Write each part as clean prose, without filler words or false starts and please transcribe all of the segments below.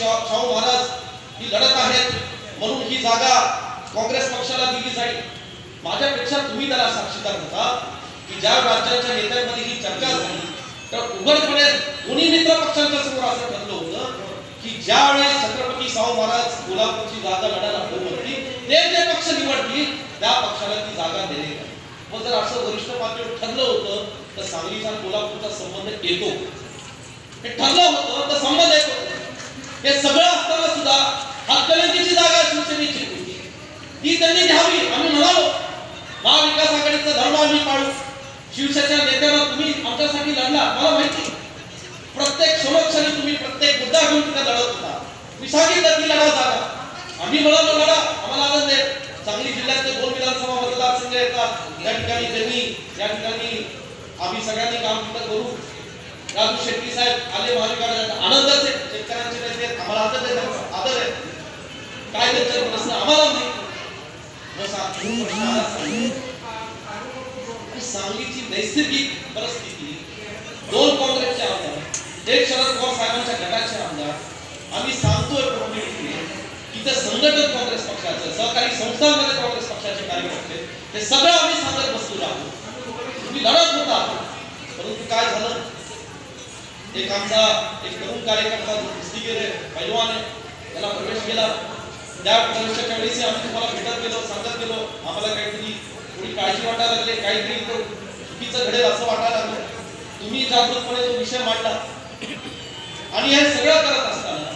शाहू महाराज ही लढत आहेत म्हणून ही जागा काँग्रेस पक्षाला दिली जाईल. माझ्यापेक्षा तुम्ही त्याला साक्षीदार होता की ज्या राज्याच्या नेत्यांमध्ये ही चर्चा झाली तर उघडपणे दोन्ही मित्र पक्षांच्या समोर असं ठरलं होतं की ज्या वेळेस छत्रपती शाहू महाराज कोल्हापूरची जागा लढायला होती ते जे पक्ष निवडतील त्या पक्षाला ती जागा देणे. मग जर असं वरिष्ठ पातळीवर ठरलं होतं तर सांगलीचा कोल्हापूरचा संबंध येतो. हे ठरलं होतं तर संबंध येतो. हे सगळं असताना सुद्धा हातकणंगलेची जागा शिवसेनेची होती ती त्यांनी घ्यावी. आम्ही म्हणालो महाविकास आघाडीचा धर्म आम्ही पाळू. शिवसेनेच्या नेत्यांना तुम्ही आमच्यासाठी लढला. मला माहिती प्रत्येक क्षणोक्षणी तुम्ही प्रत्येक मुद्दा घेऊन तिथे लढत होता. मी सांगितलं ती लढा जागा. आम्ही म्हणालो लढा. आम्हाला आनंद आहे. सांगली जिल्ह्यातले 2 विधानसभा मतदारसंघ येतात. त्या ठिकाणी त्यांनी या ठिकाणी आम्ही सगळ्यांनी काम करू. राजू शेट्टी साहेब आले महाविकास आनंदाचे शेतकऱ्यांचे नेते आम्हाला आदर आहे. काय त्यांचा प्रश्न आम्हाला नाही. सांगलीची नैसर्गिक परिस्थिती 2 काँग्रेसचे आमदार 1 शरद पवार साहेबांच्या गटाचे आमदार आम्ही सांगतोय की ते संघटन काँग्रेस पक्षाचं सहकारी संस्थांमध्ये काँग्रेस पक्षाचे कार्यकर्ते हे सगळं आम्ही सांगत बसलो आहोत. तुम्ही लढत होता परंतु काय झालं एक आमचा एक तरुण कार्यकर्ता कुस्तीगीर पैलवान आहे त्याला प्रवेश केला. त्या प्रवेशाच्या वेळेस आम्ही तुम्हाला भेटत गेलो सांगत गेलो आम्हाला काहीतरी थोडी काळजी वाटायला लागली काहीतरी चुकीचं घडेल असं वाटायला लागलं. तुम्ही जागृतपणे तो विषय मांडला आणि हे सगळं करत असताना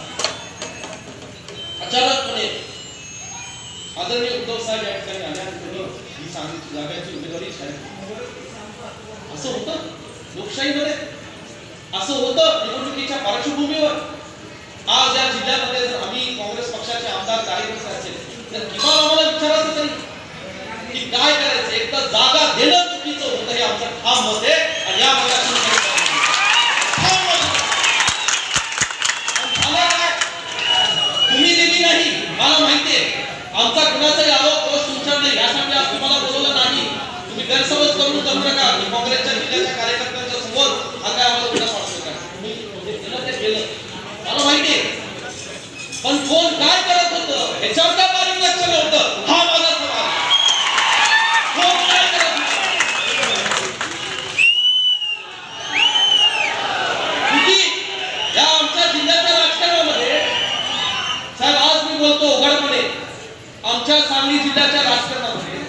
अचानकपणे आदरणीय उद्धव साहेब या ठिकाणी आल्यानंतर ही सांगलीची जागाची उमेदवारी जाहीर असं होतं. लोकशाहीमध्ये असं होतं. निवडणुकीच्या पार्श्वभूमीवर आज या जिल्ह्यामध्ये जर आम्ही काँग्रेस पक्षाचे आमदार कार्यकर्ते असेल तर किमान आम्हाला विचारायचं तरी की काय करायचं. एक तर जागा देणं चुकीचं होतं हे आमचं ठाम मत आहे आणि या मताची तुम्ही दिली नाही. मला माहितीये आमचा कुणाचाही आरोप दोष तुमच्यावर नाही. यासाठी आज तुम्हाला बोलवलं नाही. तुम्ही गैरसमज करून करू नका. काँग्रेसच्या जिल्ह्याच्या कार्यकर्त्यांच्या समोर हा काय आम्हाला उद्या पाडतो का तुम्ही केलं ते केलं मला माहितीये. पण कोण काय करत होतं ह्याच्यावर काय बारीक लक्ष नव्हतं हा माझा सवाल. कोण काय करत या आमच्या जिल्ह्याच्या राजकारणामध्ये साहेब आज मी बोलतो उघडपणे आमच्या सांगली जिल्ह्याच्या राजकारणामध्ये